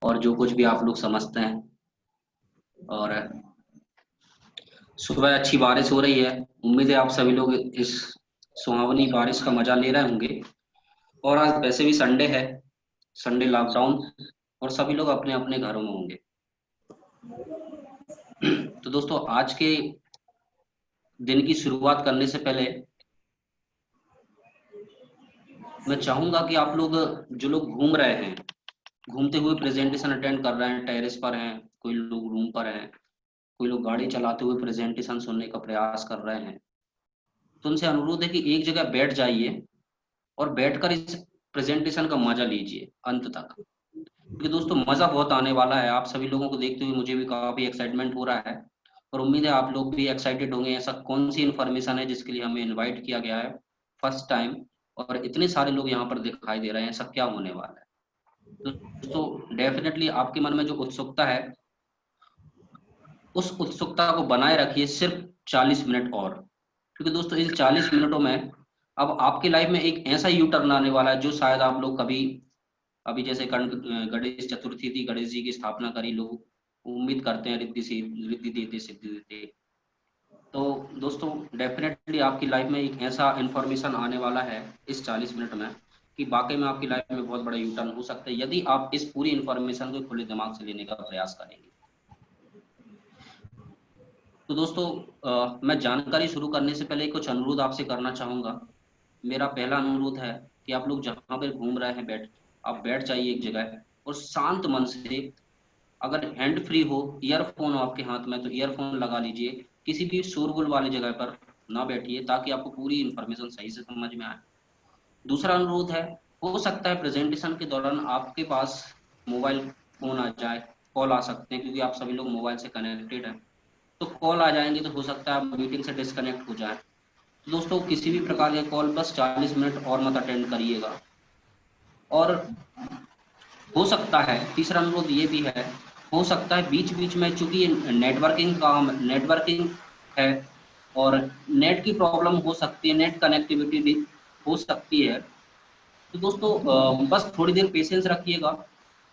और जो कुछ भी आप लोग समझते हैं। और सुबह अच्छी बारिश हो रही है, उम्मीद है आप सभी लोग इस सुहावनी बारिश का मजा ले रहे होंगे। और आज वैसे भी संडे है, संडे लॉकडाउन, और सभी लोग अपने अपने घरों में होंगे। तो दोस्तों, आज के दिन की शुरुआत करने से पहले मैं चाहूंगा कि आप लोग, जो लोग घूम रहे हैं, घूमते हुए प्रेजेंटेशन अटेंड कर रहे हैं, टेरेस पर हैं, कोई लोग रूम पर हैं, कोई लोग गाड़ी चलाते हुए प्रेजेंटेशन सुनने का प्रयास कर रहे हैं, तो उनसे अनुरोध है कि एक जगह बैठ जाइए और बैठकर इस प्रेजेंटेशन का मजा लीजिए अंत तक। क्योंकि दोस्तों मजा बहुत आने वाला है। आप सभी लोगों को देखते हुए मुझे भी काफी एक्साइटमेंट हो रहा है, और उम्मीद है आप लोग भी एक्साइटेड होंगे। ऐसा कौन सी इन्फॉर्मेशन है जिसके लिए हमें इनवाइट किया गया है फर्स्ट टाइम, और इतने सारे लोग यहाँ पर दिखाई दे रहे हैं, ऐसा क्या होने वाला है। दोस्तों डेफिनेटली आपके मन में जो उत्सुकता है, उस उत्सुकता को बनाए रखिए सिर्फ 40 मिनट और। क्योंकि दोस्तों इस 40 मिनटों में अब आपकी लाइफ में एक ऐसा यू टर्न आने वाला है जो शायद आप लोग कभी, अभी जैसे गणेश चतुर्थी थी, गणेश जी की स्थापना करी, लोग उम्मीद करते हैं रिद्धि से रिद्धि देते सिद्धि देते। तो दोस्तों डेफिनेटली आपकी लाइफ में एक ऐसा इंफॉर्मेशन आने वाला है इस 40 मिनट में, कि वाकई में आपकी लाइफ में बहुत बड़ा यू टर्न हो सकता है यदि आप इस पूरी इंफॉर्मेशन को खुले दिमाग से लेने का प्रयास करेंगे। तो दोस्तों मैं जानकारी शुरू करने से पहले कुछ अनुरोध आपसे करना चाहूंगा। मेरा पहला अनुरोध है कि आप लोग जहाँ पे घूम रहे हैं, आप बैठ जाइए एक जगह और शांत मन से, अगर हैंड फ्री हो, ईयरफोन हो आपके हाथ में तो ईयरफोन लगा लीजिए। किसी भी शोरगुल वाली जगह पर ना बैठिए, ताकि आपको पूरी इंफॉर्मेशन सही से समझ में आए। दूसरा अनुरोध है, हो सकता है प्रेजेंटेशन के दौरान आपके पास मोबाइल फोन आ जाए, कॉल आ सकते हैं, क्योंकि आप सभी लोग मोबाइल से कनेक्टेड हैं। तो कॉल आ जाएंगे तो हो सकता है आप मीटिंग से डिस्कनेक्ट हो जाए। तो दोस्तों किसी भी प्रकार के कॉल बस 40 मिनट और मत अटेंड करिएगा। और हो सकता है, तीसरा अनुरोध ये भी है, हो सकता है बीच बीच में, चूंकि नेटवर्किंग है और नेट की प्रॉब्लम हो सकती है, नेट कनेक्टिविटी हो सकती है। तो दोस्तों बस थोड़ी देर पेशेंस रखिएगा,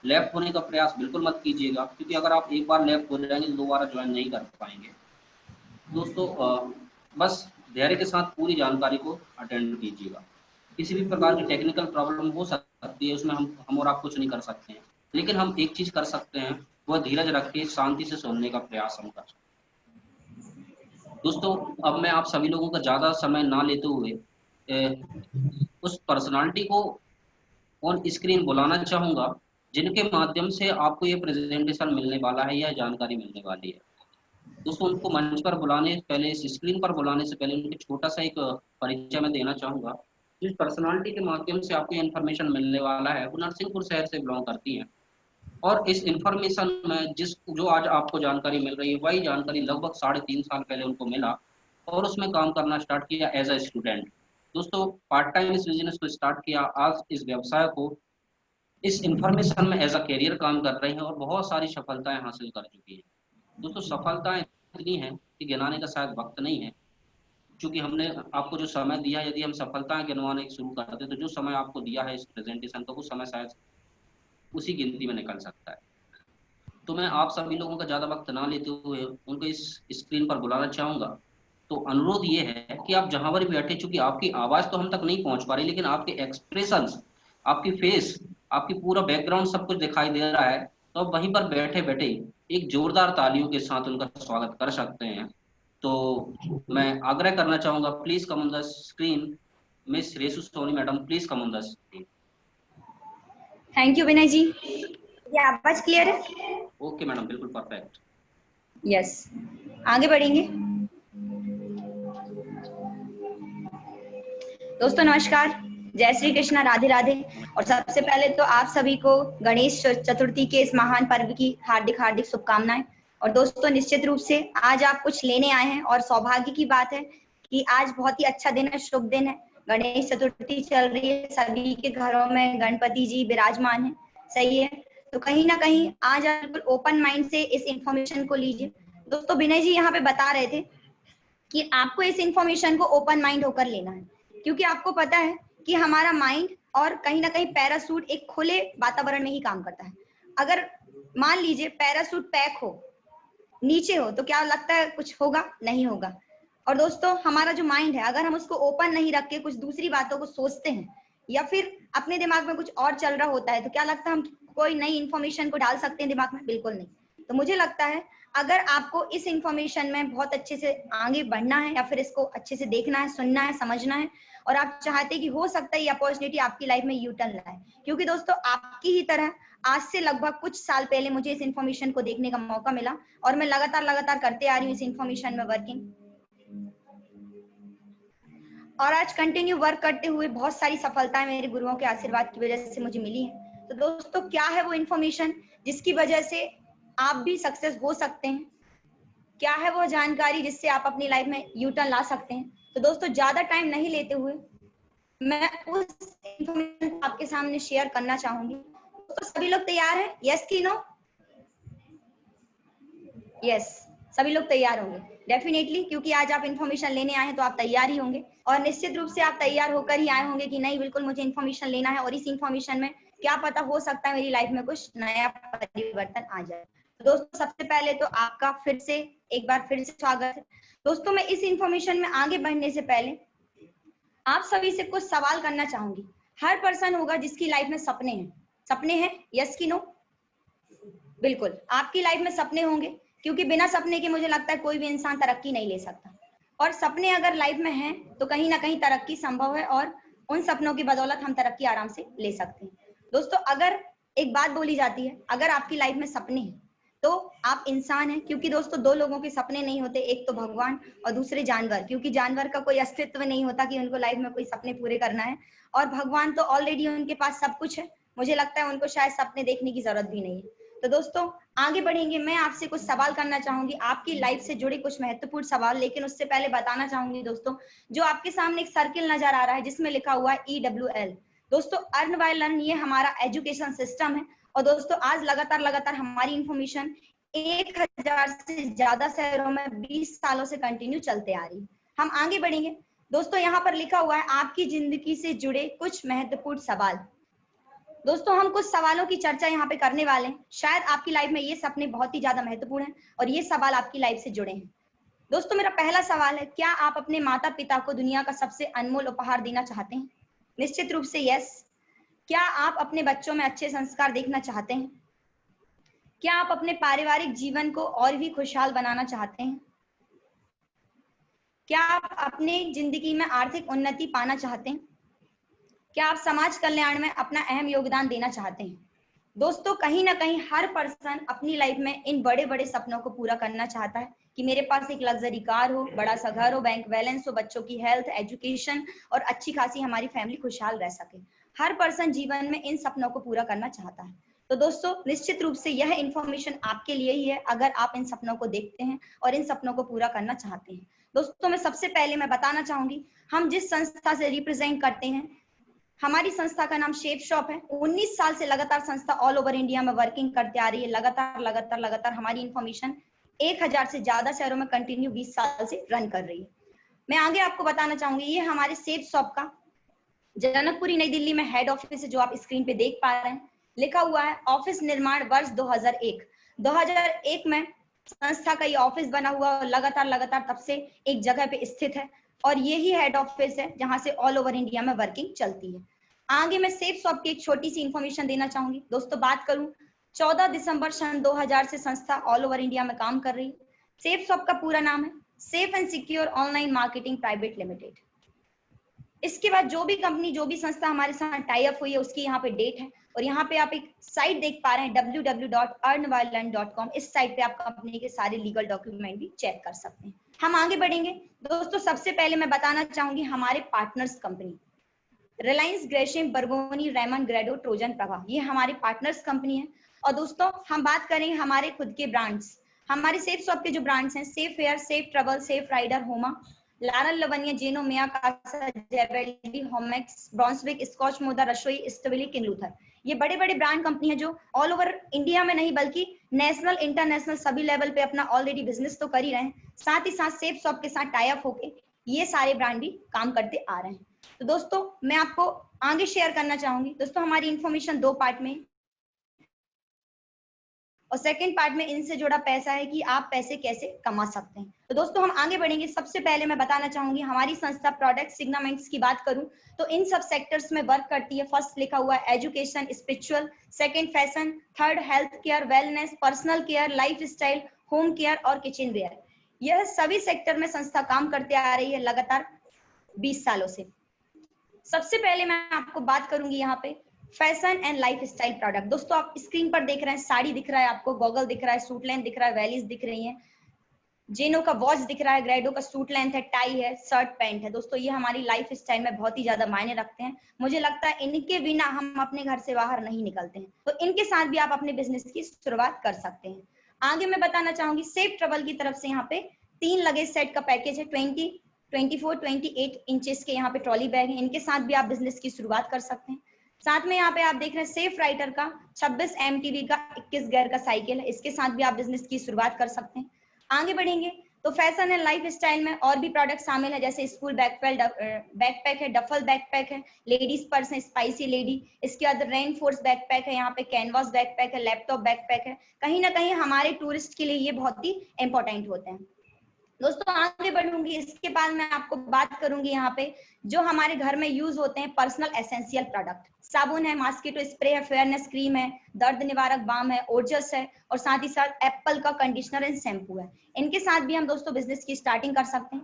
लेफ्ट होने का प्रयास बिल्कुल मत कीजिएगा, क्योंकि अगर आप एक बार लेफ्ट हो जाएंगे तो दोबारा ज्वाइन नहीं कर पाएंगे। दोस्तों बस धैर्य के साथ पूरी जानकारी को अटेंड कीजिएगा। किसी भी प्रकार की टेक्निकल प्रॉब्लम हो सकती है, उसमें हम और आप कुछ नहीं कर सकते हैं, लेकिन हम एक चीज कर सकते हैं, वह धीरज रख के शांति से सुनने का प्रयास हम कर सकते हैं। दोस्तों अब मैं आप सभी लोगों का ज्यादा समय ना लेते हुए उस पर्सनालिटी को ऑन स्क्रीन बुलाना चाहूंगा, जिनके माध्यम से आपको ये प्रेजेंटेशन मिलने वाला है या जानकारी मिलने वाली है। दोस्तों उनको मंच पर बुलाने पहले, इस स्क्रीन पर बुलाने से पहले उनको छोटा सा एक परिचय मैं देना चाहूंगा। जिस पर्सनालिटी के माध्यम से आपको इन्फॉर्मेशन मिलने वाला है वो नरसिंहपुर शहर से बिलोंग करती है। और इस इंफॉर्मेशन में जो आज आपको जानकारी मिल रही है, वही जानकारी लगभग 3.5 साल पहले उनको मिला, और उसमें काम करना स्टार्ट किया एज अ स्टूडेंट। दोस्तों पार्ट टाइम इस बिजनेस को स्टार्ट किया, आज इस व्यवसाय को, इस इंफॉर्मेशन में एज अ करियर काम कर रहे हैं और बहुत सारी सफलताएं हासिल कर चुकी है। दोस्तों सफलताएं इतनी हैं कि गिनाने का शायद वक्त नहीं है, क्योंकि हमने आपको जो समय दिया है, यदि हम सफलताएं गिनवाने शुरू कर दें तो जो समय आपको दिया है इस प्रेजेंटेशन का, वो समय शायद उसी गिनती में निकल सकता है। तो मैं आप सभी लोगों का ज्यादा वक्त ना लेते हुए उनको इस स्क्रीन पर बुलाना चाहूंगा। तो अनुरोध ये है कि आप जहां पर भी बैठे, चूंकि आपकी आवाज तो हम तक नहीं पहुंच पा रही, लेकिन आपके एक्सप्रेशंस, आपकी फेस, आपकी पूरा बैकग्राउंड सब कुछ दिखाई दे रहा है, तो आप वहीं पर बैठे बैठे एक जोरदार तालियों के साथ उनका स्वागत कर सकते हैं। तो मैं आग्रह करना चाहूंगा, please come on the screen, miss रेसु Soni madam, please come on the screen. Thank you Vinay ji. ये आवाज क्लियर है? ओके मैडम, बिल्कुल परफेक्ट। यस, आगे बढ़ेंगे। दोस्तों नमस्कार, जय श्री कृष्णा, राधे राधे। और सबसे पहले तो आप सभी को गणेश चतुर्थी के इस महान पर्व की हार्दिक हार्दिक शुभकामनाएं। और दोस्तों निश्चित रूप से आज आप कुछ लेने आए हैं, और सौभाग्य की बात है कि आज बहुत ही अच्छा दिन है, शुभ दिन है। गणेश चतुर्थी चल रही है, सभी के घरों में गणपति जी विराजमान है, सही है। तो कहीं ना कहीं आज आप बिल्कुल ओपन माइंड से इस इंफॉर्मेशन को लीजिए। दोस्तों विनय जी यहाँ पे बता रहे थे कि आपको इस इंफॉर्मेशन को ओपन माइंड होकर लेना है, क्योंकि आपको पता है कि हमारा माइंड और कहीं ना कहीं पैरासूट एक खुले वातावरण में ही काम करता है। अगर मान लीजिए पैराशूट पैक हो, नीचे हो, तो क्या लगता है कुछ होगा? नहीं होगा। और दोस्तों हमारा जो माइंड है, अगर हम उसको ओपन नहीं रख के कुछ दूसरी बातों को सोचते हैं या फिर अपने दिमाग में कुछ और चल रहा होता है, तो क्या लगता है हम कोई नई इंफॉर्मेशन को डाल सकते हैं दिमाग में? बिल्कुल नहीं। तो मुझे लगता है अगर आपको इस इंफॉर्मेशन में बहुत अच्छे से आगे बढ़ना है या फिर इसको अच्छे से देखना है, सुनना है, समझना है, और आप चाहते हैं कि हो सकता है ये अपॉर्चुनिटी आपकी लाइफ में यू टर्न लाए, क्योंकि दोस्तों आपकी ही तरह आज से लगभग कुछ साल पहले मुझे इस इंफॉर्मेशन को देखने का मौका मिला और मैं लगातार करते आ रही हूँ इस इंफॉर्मेशन में वर्किंग, और आज कंटिन्यू वर्क करते हुए बहुत सारी सफलताएं मेरे गुरुओं के आशीर्वाद की वजह से मुझे मिली है। तो दोस्तों क्या है वो इंफॉर्मेशन जिसकी वजह से आप भी सक्सेस हो सकते हैं? क्या है वो जानकारी जिससे आप अपनी लाइफ में यू टर्न ला सकते हैं? तो दोस्तों ज्यादा टाइम नहीं लेते हुए मैं उस इंफॉर्मेशन को आपके सामने शेयर करना चाहूंगी। तो सभी लोग तैयार हैं? यस कि नो? यस, सभी लोग तैयार होंगे डेफिनेटली, क्योंकि आज आप इन्फॉर्मेशन लेने आए हैं तो आप तैयार ही होंगे, और निश्चित रूप से आप तैयार होकर ही आए होंगे कि नहीं बिल्कुल मुझे इन्फॉर्मेशन लेना है और इस इन्फॉर्मेशन में क्या पता हो सकता है मेरी लाइफ में कुछ नया परिवर्तन आ जाए। तो दोस्तों सबसे पहले तो आपका एक बार फिर से स्वागत है। दोस्तों मैं इस इन्फॉर्मेशन में आगे बढ़ने से पहले आप सभी से कुछ सवाल करना चाहूंगी। हर पर्सन होगा जिसकी लाइफ में सपने हैं, यस कि नो? बिल्कुल आपकी लाइफ में सपने होंगे, क्योंकि बिना सपने के मुझे लगता है कोई भी इंसान तरक्की नहीं ले सकता, और सपने अगर लाइफ में हैं तो कहीं ना कहीं तरक्की संभव है, और उन सपनों की बदौलत हम तरक्की आराम से ले सकते हैं। दोस्तों अगर एक बात बोली जाती है, अगर आपकी लाइफ में सपने हैं तो आप इंसान हैं, क्योंकि दोस्तों दो लोगों के सपने नहीं होते, एक तो भगवान और दूसरे जानवर, क्योंकि जानवर का कोई अस्तित्व नहीं होता कि उनको लाइफ में कोई सपने पूरे करना है, और भगवान तो ऑलरेडी उनके पास सब कुछ है, मुझे लगता है उनको शायद सपने देखने की जरूरत भी नहीं है। तो दोस्तों आगे बढ़ेंगे, मैं आपसे कुछ सवाल करना चाहूंगी, आपकी लाइफ से जुड़े कुछ महत्वपूर्ण सवाल, लेकिन उससे पहले बताना चाहूंगी दोस्तों, जो आपके सामने एक सर्किल नजर आ रहा है जिसमें लिखा हुआ है EWL। दोस्तों अर्न बाय लर्न ये हमारा एजुकेशन सिस्टम है, और दोस्तों आज लगातार हमारी इंफॉर्मेशन 1000 से ज्यादा शहरों में 20 सालों से कंटिन्यू चलते आ रही है। हम आगे बढ़ेंगे दोस्तों, यहाँ पर लिखा हुआ है आपकी जिंदगी से जुड़े कुछ महत्वपूर्ण सवाल। दोस्तों हम कुछ सवालों की चर्चा यहाँ पे करने वाले हैं, शायद आपकी लाइफ में ये सपने बहुत ही ज्यादा महत्वपूर्ण हैं और ये सवाल आपकी लाइफ से जुड़े हैं। दोस्तों मेरा पहला सवाल है, क्या आप अपने माता पिता को दुनिया का सबसे अनमोल उपहार देना चाहते हैं? निश्चित रूप से यस। क्या आप अपने बच्चों में अच्छे संस्कार देखना चाहते हैं? क्या आप अपने पारिवारिक जीवन को और भी खुशहाल बनाना चाहते हैं? क्या आप अपने जिंदगी में आर्थिक उन्नति पाना चाहते हैं? क्या आप समाज कल्याण में अपना अहम योगदान देना चाहते हैं? दोस्तों कहीं ना कहीं हर पर्सन अपनी लाइफ में इन बड़े बड़े सपनों को पूरा करना चाहता है कि मेरे पास एक लग्जरी कार हो, बड़ा सा घर हो, बैंक बैलेंस हो, बच्चों की हेल्थ, एजुकेशन और अच्छी खासी हमारी फैमिली खुशहाल रह सके। हर पर्सन जीवन में इन सपनों को पूरा करना चाहता है। तो दोस्तों निश्चित रूप से यह इंफॉर्मेशन आपके लिए ही है, अगर आप इन सपनों को देखते हैं और इन सपनों को पूरा करना चाहते हैं। दोस्तों मैं सबसे पहले मैं बताना चाहूंगी, हम जिस संस्था से रिप्रेजेंट करते हैं, हमारी संस्था का नाम शेप शॉप है। 19 साल से लगातार संस्था ऑल ओवर इंडिया में वर्किंग करते आ रही है। लगातार हमारी इंफॉर्मेशन 1000 से ज्यादा शहरों में कंटिन्यू 20 साल से रन कर रही है। मैं आगे आपको बताना चाहूंगी, ये हमारे शेप शॉप का जनकपुरी नई दिल्ली में हेड ऑफिस है, जो आप स्क्रीन पे देख पा रहे हैं। लिखा हुआ है ऑफिस निर्माण वर्ष 2001 में संस्था का ये ऑफिस बना हुआ और लगातार तब से एक जगह पे स्थित है, और यही हेड ऑफिस है जहां से ऑल ओवर इंडिया में वर्किंग चलती है। आगे मैं सेफ शॉप की एक छोटी सी इंफॉर्मेशन देना चाहूंगी। दोस्तों बात करूं, 14 दिसंबर सन 2000 से संस्था ऑल ओवर इंडिया में काम कर रही है। सेफ शॉप का पूरा नाम है safe and secure online marketing private limited. इसके बाद जो भी कंपनी, जो भी संस्था हमारे साथ टाई अप हुई है उसकी यहाँ पे डेट है, और यहाँ पे आप एक साइट देख पा रहे हैं www.earnbylearn.com। इस साइट पे आप कंपनी के सारे लीगल डॉक्यूमेंट भी चेक कर सकते हैं। हम आगे बढ़ेंगे दोस्तों, सबसे पहले मैं बताना चाहूंगी हमारे पार्टनर्स कंपनी रिलायंस, ग्रेशिम, बर्गोनी, रेमंड, ग्रेडो, ट्रोजन, प्रभा, ये हमारे पार्टनर्स कंपनी है। और दोस्तों हम बात करेंगे हमारे खुद के ब्रांड्स, हमारे सेफ शॉप के जो ब्रांड्स हैं, safe air, safe trouble, safe rider, होमा, लारन, लवनिया, जेनो, मिया, कासा, जेवेली, होमेक्स, ब्रॉन्सविक, स्कॉच मोदा, रसोई, स्टेबिली, किंग लूथर, ये बड़े बड़े ब्रांड कंपनी है जो ऑल ओवर इंडिया में नहीं बल्कि नेशनल, इंटरनेशनल सभी लेवल पे अपना ऑलरेडी बिजनेस तो कर ही रहे हैं, साथ ही साथ सेफ शॉप के साथ टाई अप होके ये सारे ब्रांड भी काम करते आ रहे हैं। तो दोस्तों मैं आपको आगे शेयर करना चाहूंगी, दोस्तों हमारी इंफॉर्मेशन 2 पार्ट में, और सेकंड पार्ट में इनसे जुड़ा पैसा है कि आप पैसे कैसे कमा सकते हैं। तो दोस्तों हम आगे बढ़ेंगे। सबसे पहले मैं बताना चाहूंगी हमारी संस्था प्रोडक्ट सिग्नामेंट्स की बात करूं तो इन सब सेक्टर्स में वर्क करती है। फर्स्ट लिखा हुआ है education, spiritual, second fashion, third health care, wellness, personal care, life style, home care और किचन वेयर। यह सभी सेक्टर में संस्था काम करते आ रही है लगातार 20 सालों से। सबसे पहले मैं आपको बात करूंगी यहाँ पे fashion and life style product. दोस्तों आप स्क्रीन पर देख रहे हैं, साड़ी दिख रहा है आपको, गॉगल दिख रहा है, सूट लेंथ दिख रहा है, वैलीज दिख रही हैं, जेनो का वॉच दिख रहा है, ग्रेडो का सूट लेंथ है, टाई है, शर्ट पैंट है। दोस्तों ये हमारी लाइफ स्टाइल में बहुत ही ज्यादा मायने रखते हैं। मुझे लगता है इनके बिना हम अपने घर से बाहर नहीं निकलते हैं। तो इनके साथ भी आप अपने बिजनेस की शुरुआत कर सकते हैं। आगे मैं बताना चाहूंगी सेफ ट्रेवल की तरफ से यहाँ पे 3 लगेज सेट का पैकेज है। 20, 24, 28 इंचेस के यहाँ पे ट्रॉली बैग है। इनके साथ भी आप बिजनेस की शुरुआत कर सकते हैं। साथ में यहाँ पे आप देख रहे हैं सेफ राइटर का 26 MTV का 21 गियर का साइकिल है। इसके साथ भी आप बिजनेस की शुरुआत कर सकते हैं। आगे बढ़ेंगे तो फैशन एंड लाइफ स्टाइल में और भी प्रोडक्ट शामिल है, जैसे स्कूल बैकपैक है, डफल बैकपैक है, लेडीज पर्स है, स्पाइसी लेडी, इसके बाद रेन फोर्स बैकपैक है, यहाँ पे कैनवास बैकपैक है, लैपटॉप बैकपैक है। कहीं ना कहीं हमारे टूरिस्ट के लिए ये बहुत ही इंपॉर्टेंट होते हैं। दोस्तों आगे बढ़ूंगी, इसके बाद मैं आपको बात करूंगी यहाँ पे जो हमारे घर में यूज होते हैं पर्सनल एसेंशियल प्रोडक्ट। साबुन है, मॉस्किटो स्प्रे है, फेयरनेस क्रीम है, दर्द निवारक बाम है, ओजस है और साथ ही साथ एप्पल का कंडीशनर एंड शैम्पू है। इनके साथ भी हम दोस्तों बिजनेस की स्टार्टिंग कर सकते हैं।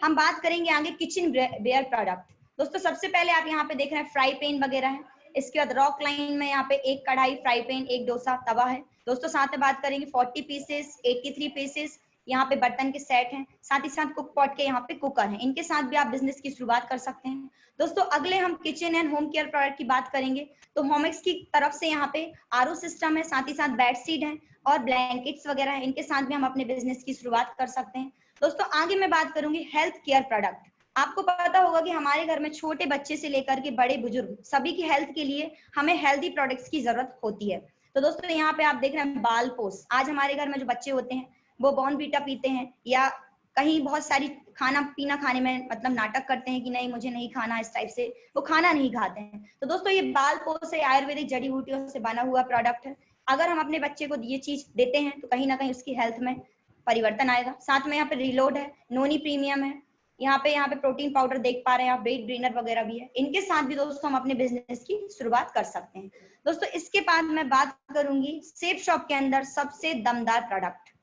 हम बात करेंगे आगे किचन वेयर प्रोडक्ट। दोस्तों सबसे पहले आप यहाँ पे देख रहे हैं फ्राई पैन वगैरह है। इसके बाद रॉक लाइन में यहाँ पे एक कढ़ाई, फ्राई पैन, एक डोसा तवा है। दोस्तों साथ में बात करेंगे 40 पीसेस, 83 पीसेस, यहाँ पे बर्तन के सेट हैं। साथ ही साथ कुक पॉट के यहाँ पे कुकर हैं। इनके साथ भी आप बिजनेस की शुरुआत कर सकते हैं। दोस्तों अगले हम kitchen and home care product की बात करेंगे तो होमेक्स की तरफ से यहाँ पे आरओ सिस्टम है, साथ ही साथ बेडशीट है और ब्लैंकेट्स वगैरह है। इनके साथ भी हम अपने बिजनेस की शुरुआत कर सकते हैं। दोस्तों आगे मैं बात करूंगी हेल्थ केयर प्रोडक्ट। आपको पता होगा कि हमारे घर में छोटे बच्चे से लेकर के बड़े बुजुर्ग सभी की हेल्थ के लिए हमें हेल्दी प्रोडक्ट्स की जरूरत होती है। तो दोस्तों यहाँ पे आप देख रहे हैं बाल पोस। आज हमारे घर में जो बच्चे होते हैं वो बॉर्नवीटा पीते हैं या कहीं बहुत सारी खाना पीना खाने में मतलब नाटक करते हैं कि नहीं मुझे नहीं खाना, इस टाइप से वो खाना नहीं खाते हैं। तो दोस्तों ये बाल पोस है, आयुर्वेदिक जड़ी बूटियों से बना हुआ प्रोडक्ट है। अगर हम अपने बच्चे को ये चीज देते हैं तो कहीं ना कहीं उसकी हेल्थ में परिवर्तन आएगा। साथ में यहाँ पे रिलोड है, नोनी प्रीमियम है, यहाँ पे प्रोटीन पाउडर देख पा रहे हैं आप, वेट गेनर वगैरह भी है। इनके साथ भी दोस्तों हम अपने बिजनेस की शुरुआत कर सकते हैं। दोस्तों इसके बाद मैं बात करूंगी सेफ शॉप के अंदर सबसे दमदार प्रोडक्ट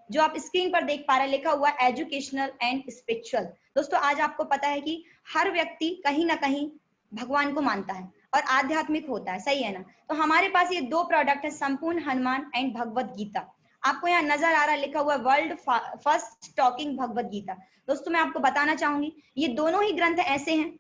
जो आप स्क्रीन पर देख पा रहे हैं, लिखा हुआ एजुकेशनल एंड स्पिरिचुअल। दोस्तों आज आपको पता है कि हर व्यक्ति कहीं ना कहीं भगवान को मानता है और आध्यात्मिक होता है, सही है ना। तो हमारे पास ये 2 प्रोडक्ट है, संपूर्ण हनुमान एंड भगवत गीता। आपको यहाँ नजर आ रहा है लिखा हुआ world first talking Bhagavad Gita. दोस्तों मैं आपको बताना चाहूंगी ये दोनों ही ग्रंथ ऐसे हैं,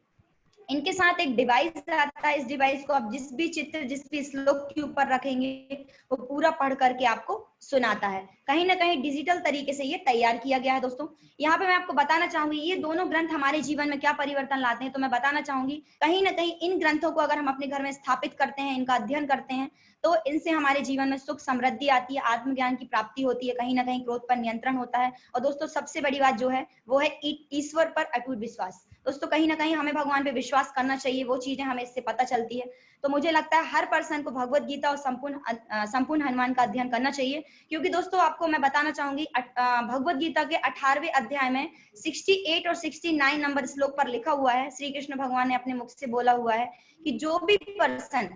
इनके साथ एक डिवाइस आता है। इस डिवाइस को आप जिस भी चित्र, जिस भी श्लोक के ऊपर रखेंगे वो पूरा पढ़ करके आपको सुनाता है। कहीं ना कहीं डिजिटल तरीके से ये तैयार किया गया है। दोस्तों यहाँ पे मैं आपको बताना चाहूंगी ये दोनों ग्रंथ हमारे जीवन में क्या परिवर्तन लाते हैं। तो मैं बताना चाहूंगी कहीं ना कहीं इन ग्रंथों को अगर हम अपने घर में स्थापित करते हैं, इनका अध्ययन करते हैं तो इनसे हमारे जीवन में सुख समृद्धि आती है, आत्मज्ञान की प्राप्ति होती है, कहीं ना कहीं क्रोध पर नियंत्रण होता है। और दोस्तों सबसे बड़ी बात जो है वो है ईश्वर पर अटूट विश्वास। दोस्तों कहीं ना कहीं हमें भगवान पे विश्वास करना चाहिए, वो चीजें हमें इससे पता चलती है। तो मुझे लगता है हर पर्सन को भगवत गीता और संपूर्ण हनुमान का अध्ययन करना चाहिए, क्योंकि दोस्तों आपको मैं बताना चाहूंगी भगवत गीता के 18वें अध्याय में 68 और 69 नंबर श्लोक पर लिखा हुआ है, श्री कृष्ण भगवान ने अपने मुख से बोला हुआ है कि जो भी पर्सन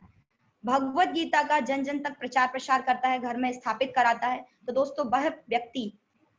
भगवत गीता का जन जन तक प्रचार प्रसार करता है, घर में स्थापित कराता है, तो दोस्तों वह व्यक्ति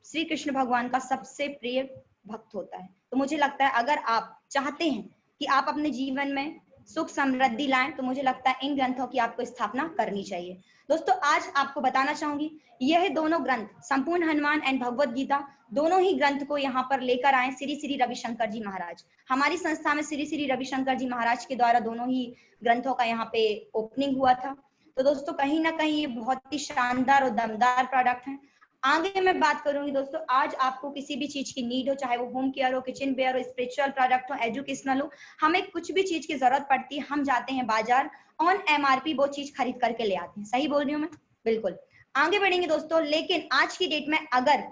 श्री कृष्ण भगवान का सबसे प्रिय भक्त होता है। तो मुझे लगता है अगर आप चाहते हैं कि आप अपने जीवन में सुख समृद्धि लाएं तो मुझे लगता है इन ग्रंथों की आपको स्थापना करनी चाहिए। दोस्तों आज आपको बताना चाहूंगी यह दोनों ग्रंथ संपूर्ण हनुमान एंड भगवत गीता दोनों ही ग्रंथ को यहाँ पर लेकर आए श्री श्री रविशंकर जी महाराज। हमारी संस्था में श्री श्री रविशंकर जी महाराज के द्वारा दोनों ही ग्रंथों का यहाँ पे ओपनिंग हुआ था। तो दोस्तों कहीं ना कहीं ये बहुत ही शानदार और दमदार प्रोडक्ट है। आगे मैं बात करूंगी दोस्तों, आज आपको किसी भी चीज की नीड हो, चाहे वो होम केयर हो, किचन वेयर हो, स्पिरिचुअल प्रोडक्ट हो, एजुकेशनल हो, हमें कुछ भी चीज की जरूरत पड़ती है, हम जाते हैं बाजार, ऑन MRP वो चीज खरीद करके ले आते हैं। सही बोल रही हूँ मैं? बिल्कुल। आगे बढ़ेंगे दोस्तों, लेकिन आज की डेट में अगर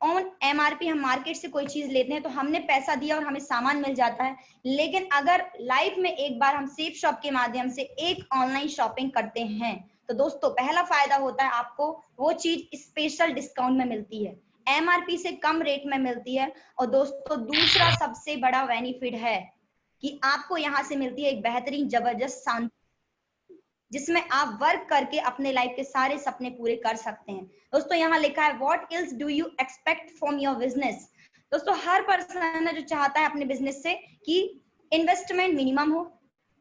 ऑन एमआरपी हम मार्केट से कोई चीज लेते हैं तो हमने पैसा दिया और हमें सामान मिल जाता है, लेकिन अगर लाइफ में एक बार हम सेफ शॉप के माध्यम से एक ऑनलाइन शॉपिंग करते हैं तो दोस्तों पहला फायदा होता है आपको वो चीज स्पेशल डिस्काउंट में मिलती है, एमआरपी से कम रेट में मिलती है। और दोस्तों दूसरा सबसे बड़ा बेनिफिट है कि आपको यहाँ से मिलती है एक बेहतरीन जबरदस्त शांति, जिसमें आप वर्क करके अपने लाइफ के सारे सपने पूरे कर सकते हैं। दोस्तों यहाँ लिखा है what else do you expect from your business. दोस्तों हर पर्सन है जो चाहता है अपने बिजनेस से कि इन्वेस्टमेंट मिनिमम हो,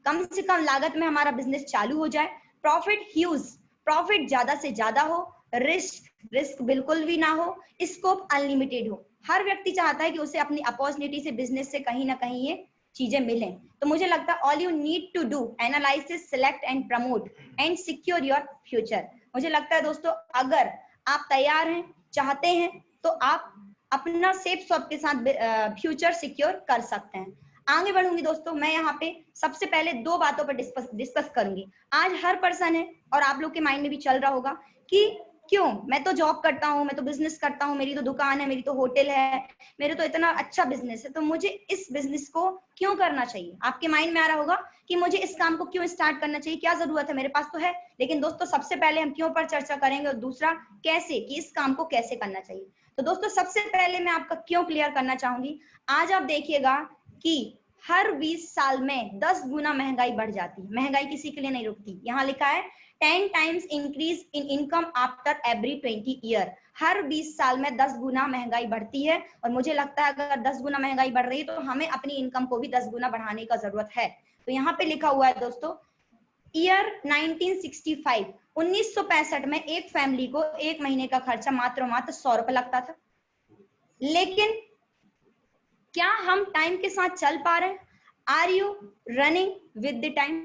कम से कम लागत में हमारा बिजनेस चालू हो जाए, प्रॉफिट ह्यूज, प्रॉफिट ज्यादा से ज्यादा हो, रिस्क बिल्कुल भी ना हो, स्कोप अनलिमिटेड हो। हर व्यक्ति चाहता है कि उसे अपनी अपॉर्चुनिटी से बिजनेस से कहीं ना कहीं ये चीजें मिलें। तो मुझे लगता है all you need to do analysis, select and promote and secure your future. मुझे लगता है दोस्तों अगर आप तैयार हैं, चाहते हैं, तो आप अपना सेफ शॉप के साथ फ्यूचर सिक्योर कर सकते हैं। आगे बढ़ूंगी दोस्तों, मैं यहाँ पे सबसे पहले दो बातों पर डिस्कस करूंगी। आज हर पर्सन है और आप लोग के माइंड में भी चल रहा होगा कि क्यों, मैं तो जॉब करता हूँ, मैं तो बिजनेस करता हूँ, मेरी तो दुकान है, मेरी तो होटल है, मेरे तो इतना अच्छा बिजनेस है, तो मुझे इस बिजनेस को क्यों करना चाहिए। आपके माइंड में आ रहा होगा कि मुझे इस काम को क्यों स्टार्ट करना चाहिए, क्या जरूरत है, मेरे पास तो है। लेकिन दोस्तों सबसे पहले हम क्यों पर चर्चा करेंगे और दूसरा कैसे, कि इस काम को कैसे करना चाहिए। तो दोस्तों सबसे पहले मैं आपका क्यों क्लियर करना चाहूंगी। आज आप देखिएगा कि हर 20 साल में 10 गुना महंगाई बढ़ जाती है। महंगाई किसी के लिए नहीं रुकती। यहाँ लिखा है 10 times increase in income after every 20 year। हर 20 साल में 10 गुना महंगाई बढ़ती है और मुझे लगता है अगर 10 गुना महंगाई बढ़ रही है तो हमें अपनी इनकम को भी 10 गुना बढ़ाने का जरूरत है। तो यहाँ पे लिखा हुआ है दोस्तों ईयर 1965, 1965 में एक फैमिली को एक महीने का खर्चा मात्र 100 रुपए लगता था। लेकिन क्या हम टाइम के साथ चल पा रहे हैं? Are you running with the time?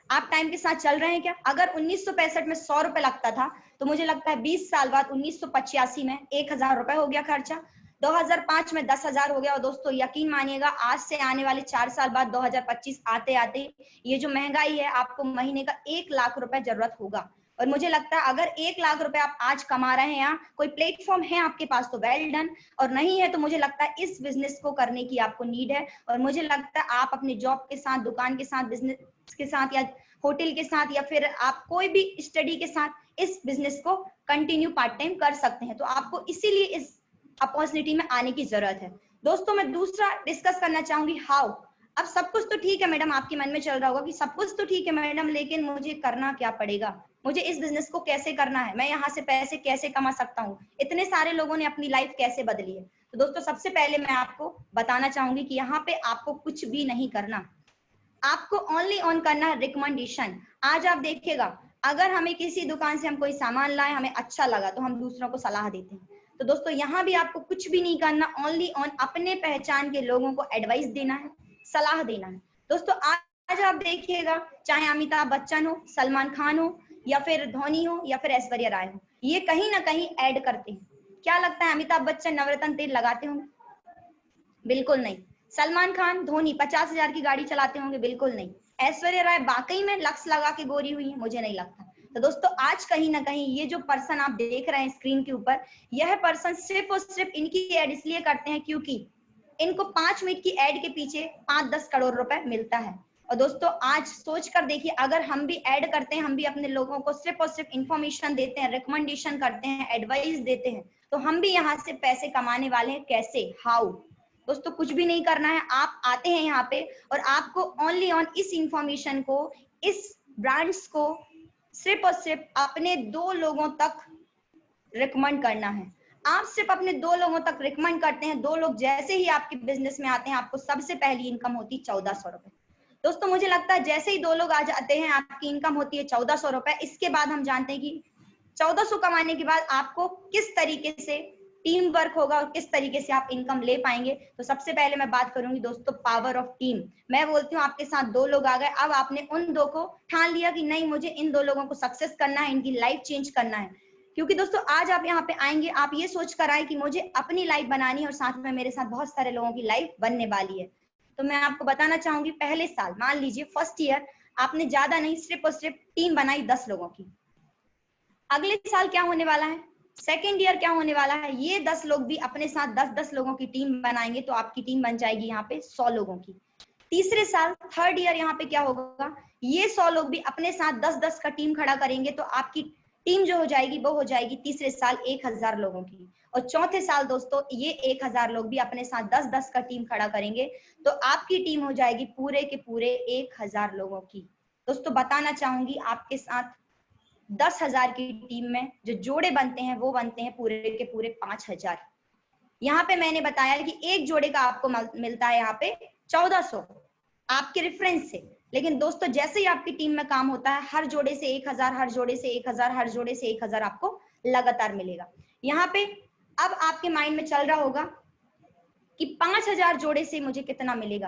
आप टाइम के साथ चल रहे हैं क्या? अगर 1965 में 100 रुपए लगता था तो मुझे लगता है 20 साल बाद 1985 में 1000 रुपए हो गया खर्चा, 2005 में 10,000 हो गया। और दोस्तों यकीन मानिएगा आज से आने वाले 4 साल बाद 2025 आते आते ये जो महंगाई है आपको महीने का 1 लाख रुपए जरूरत होगा। और मुझे लगता है अगर 1 लाख रुपए आप आज कमा रहे हैं, यहाँ कोई प्लेटफॉर्म है आपके पास तो वेल डन, और नहीं है तो मुझे लगता है इस बिजनेस को करने की आपको नीड है। और मुझे लगता है आप अपने जॉब के साथ, दुकान के साथ, बिजनेस के साथ या होटल के साथ या फिर आप कोई भी स्टडी के साथ इस बिजनेस को कंटिन्यू पार्ट टाइम कर सकते हैं। तो आपको इसीलिए इस अपॉर्चुनिटी में आने की जरूरत है। दोस्तों मैं दूसरा डिस्कस करना चाहूंगी हाउ। अब सब कुछ तो ठीक है मैडम, आपके मन में चल रहा होगा कि सब कुछ तो ठीक है मैडम, लेकिन मुझे करना क्या पड़ेगा, मुझे इस बिजनेस को कैसे करना है, मैं यहाँ से पैसे कैसे कमा सकता हूँ, इतने सारे लोगों ने अपनी लाइफ कैसे बदली है। तो दोस्तों सबसे पहले मैं आपको बताना चाहूंगी कि यहाँ पे आपको कुछ भी नहीं करना, आपको ओनली ऑन करना है रिकमेंडेशन। आज आप देखिएगा अगर हमें किसी दुकान से हम कोई सामान लाए, हमें अच्छा लगा तो हम दूसरों को सलाह देते हैं। तो दोस्तों यहाँ भी आपको कुछ भी नहीं करना, ओनली ऑन अपने पहचान के लोगों को एडवाइस देना है, सलाह देना है। दोस्तों आज आप देखिएगा चाहे अमिताभ बच्चन हो, सलमान खान हो, या फिर धोनी हो, या फिर ऐश्वर्या राय हो, ये कहीं ना कहीं ऐड करते हैं। क्या लगता है अमिताभ बच्चन नवरत्न तेल लगाते होंगे? बिल्कुल नहीं। सलमान खान, धोनी 50,000 की गाड़ी चलाते होंगे? बिल्कुल नहीं। ऐश्वर्या राय वाकई में लक्स लगा के गोरी हुई है? मुझे नहीं लगता। तो दोस्तों आज कहीं ना कहीं ये जो पर्सन आप देख रहे हैं स्क्रीन के ऊपर, यह पर्सन सिर्फ और सिर्फ इनकी एड इसलिए करते हैं क्योंकि इनको 5 मिनट की एड के पीछे 5-10 करोड़ रुपए मिलता है। और दोस्तों आज सोच कर देखिए अगर हम भी ऐड करते हैं, हम भी अपने लोगों को सिर्फ और सिर्फ इंफॉर्मेशन देते हैं, रिकमेंडेशन करते हैं, एडवाइस देते हैं, तो हम भी यहाँ से पैसे कमाने वाले हैं। कैसे, हाउ? दोस्तों कुछ भी नहीं करना है, आप आते हैं यहाँ पे और आपको ओनली ऑन इस इंफॉर्मेशन को, इस ब्रांड्स को सिर्फ और सिर्फ अपने 2 लोगों तक रिकमेंड करना है। आप सिर्फ अपने 2 लोगों तक रिकमेंड करते हैं, 2 लोग जैसे ही आपके बिजनेस में आते हैं आपको सबसे पहली इनकम होती 1400 रुपए। दोस्तों मुझे लगता है जैसे ही 2 लोग आ जाते हैं आपकी इनकम होती है 1400 रुपए। इसके बाद हम जानते हैं कि 1400 कमाने के बाद आपको किस तरीके से टीम वर्क होगा और किस तरीके से आप इनकम ले पाएंगे। तो सबसे पहले मैं बात करूंगी दोस्तों पावर ऑफ टीम। मैं बोलती हूँ आपके साथ 2 लोग आ गए, अब आपने उन 2 को ठान लिया कि नहीं मुझे इन 2 लोगों को सक्सेस करना है, इनकी लाइफ चेंज करना है। क्योंकि दोस्तों आज आप यहाँ पे आएंगे, आप ये सोच कर आए कि मुझे अपनी लाइफ बनानी है और साथ में मेरे साथ बहुत सारे लोगों की लाइफ बनने वाली है। तो मैं आपको बताना चाहूंगी पहले साल, मान लीजिए फर्स्ट ईयर, आपने ज्यादा नहीं सिर्फ और सिर्फ टीम बनाई 10 लोगों की। अगले साल क्या होने वाला है, सेकेंड ईयर क्या होने वाला है, ये 10 लोग भी अपने साथ 10-10 लोगों की टीम बनाएंगे तो आपकी टीम बन जाएगी यहाँ पे 100 लोगों की। तीसरे साल थर्ड ईयर यहाँ पे क्या होगा, ये 100 लोग भी अपने साथ 10-10 का टीम खड़ा करेंगे तो आपकी टीम जो हो जाएगी वो हो जाएगी तीसरे साल 1000 लोगों की। और चौथे साल दोस्तों ये 1000 लोग भी अपने साथ 10-10 का टीम खड़ा करेंगे तो आपकी टीम हो जाएगी पूरे के पूरे 1000 लोगों की। दोस्तों बताना चाहूंगी आपके साथ 10,000 की टीम में जो जोड़े बनते हैं वो बनते हैं पूरे के पूरे 5000। यहाँ पे मैंने बताया कि एक जोड़े का आपको मिलता है यहाँ पे 1400 आपके रेफरेंस से। लेकिन दोस्तों जैसे ही आपकी टीम में काम होता है हर जोड़े से 1000, हर जोड़े से 1000, हर जोड़े से 1000 आपको लगातार मिलेगा। यहाँ पे अब आपके माइंड में चल रहा होगा कि 5000 जोड़े से मुझे कितना मिलेगा।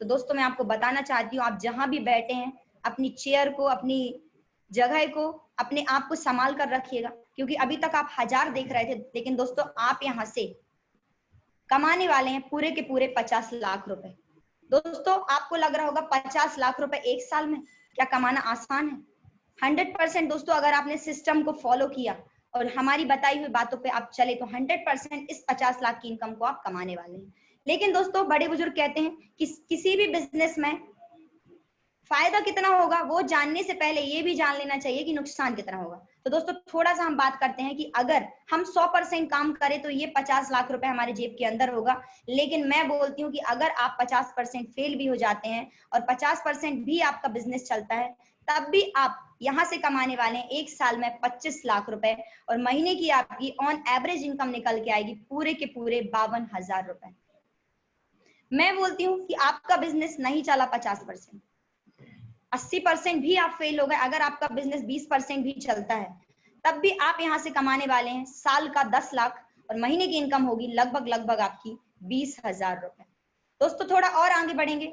तो दोस्तों मैं आपको बताना चाहती हूँ, आप जहां भी बैठे हैं अपनी चेयर को, अपनी जगह को, अपने आप को संभाल कर रखिएगा, क्योंकि अभी तक आप 1000 देख रहे थे, लेकिन दोस्तों आप यहाँ से कमाने वाले हैं पूरे के पूरे 50 लाख रुपए। दोस्तों आपको लग रहा होगा 50 लाख रुपए एक साल में क्या कमाना आसान है? 100% दोस्तों अगर आपने सिस्टम को फॉलो किया और हमारी बताई हुई बातों पे आप चले तो 100% इस 50 लाख की इनकम को आप कमाने वाले हैं। लेकिन दोस्तों बड़े बुजुर्ग कहते हैं कि किसी भी बिजनेस में फायदा कितना होगा वो जानने से पहले ये भी जान लेना चाहिए कि नुकसान कितना होगा। तो दोस्तों थोड़ा सा हम बात करते हैं कि अगर हम 100% काम करें तो ये 50 लाख रुपए हमारे जेब के अंदर होगा। लेकिन मैं बोलती हूँ कि अगर आप 50% फेल भी हो जाते हैं और 50% भी आपका बिजनेस चलता है तब भी आप यहाँ से कमाने वाले हैं एक साल में 25 लाख रुपए और महीने की आपकी ऑन एवरेज इनकम निकल के आएगी पूरे के पूरे 52,000 रुपए। मैं बोलती हूँ कि आपका बिजनेस नहीं चला 50%, 80% भी आप फेल हो गए, अगर आपका बिजनेस 20% भी चलता है तब भी आप यहाँ से कमाने वाले हैं साल का 10 लाख और महीने की इनकम होगी लगभग आपकी 20,000 रुपए। दोस्तों थोड़ा और आगे बढ़ेंगे,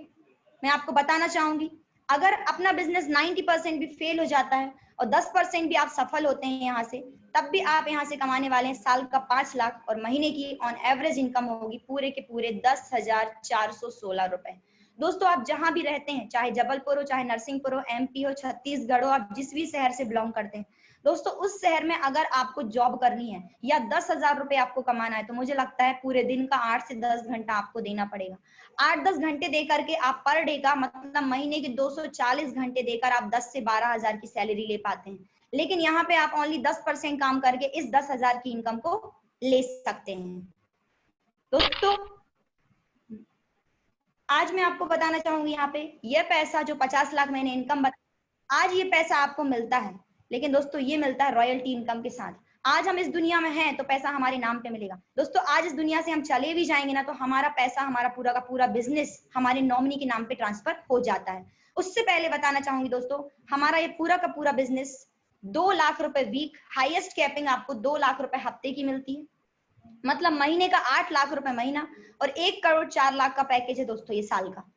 मैं आपको बताना चाहूंगी अगर अपना बिजनेस 90% भी फेल हो जाता है और 10% भी आप सफल होते हैं यहाँ से, तब भी आप यहाँ से कमाने वाले हैं साल का 5 लाख और महीने की ऑन एवरेज इनकम होगी पूरे के पूरे 10,416 रुपए। दोस्तों आप जहां भी रहते हैं, चाहे जबलपुर हो, चाहे नरसिंहपुर हो, एमपी हो, छत्तीसगढ़ हो, आप जिस भी शहर से बिलोंग करते हैं दोस्तों, उस शहर में अगर आपको जॉब करनी है या 10,000 रुपए आपको कमाना है तो मुझे लगता है पूरे दिन का 8 से 10 घंटा आपको देना पड़ेगा। 8-10 घंटे दे करके आप पर डे का मतलब महीने के 240 घंटे देकर आप 10 से 12,000 की सैलरी ले पाते हैं। लेकिन यहाँ पे आप ओनली 10% काम करके इस 10,000 की इनकम को ले सकते हैं। दोस्तों आज मैं आपको बताना चाहूंगी यहाँ पे ये पैसा जो 50 लाख मैंने इनकम आज ये पैसा आपको मिलता है, लेकिन दोस्तों ये मिलता है रॉयल्टी इनकम के साथ। आज हम इस दुनिया में हैं तो पैसा हमारे नाम पे मिलेगा। दोस्तों आज इस दुनिया से हम चले भी जाएंगे ना तो हमारा पैसा, हमारा पूरा का पूरा बिजनेस हमारे नॉमिनी के नाम पे ट्रांसफर हो जाता है। उससे पहले बताना चाहूंगी दोस्तों, हमारा ये पूरा का पूरा बिजनेस 2 लाख रुपए वीक, हाईएस्ट कैपिंग आपको 2 लाख रुपए हफ्ते की मिलती है, मतलब महीने का 8 लाख रुपए महीना और 1 करोड़ 4 लाख का पैकेज है दोस्तों ये साल का।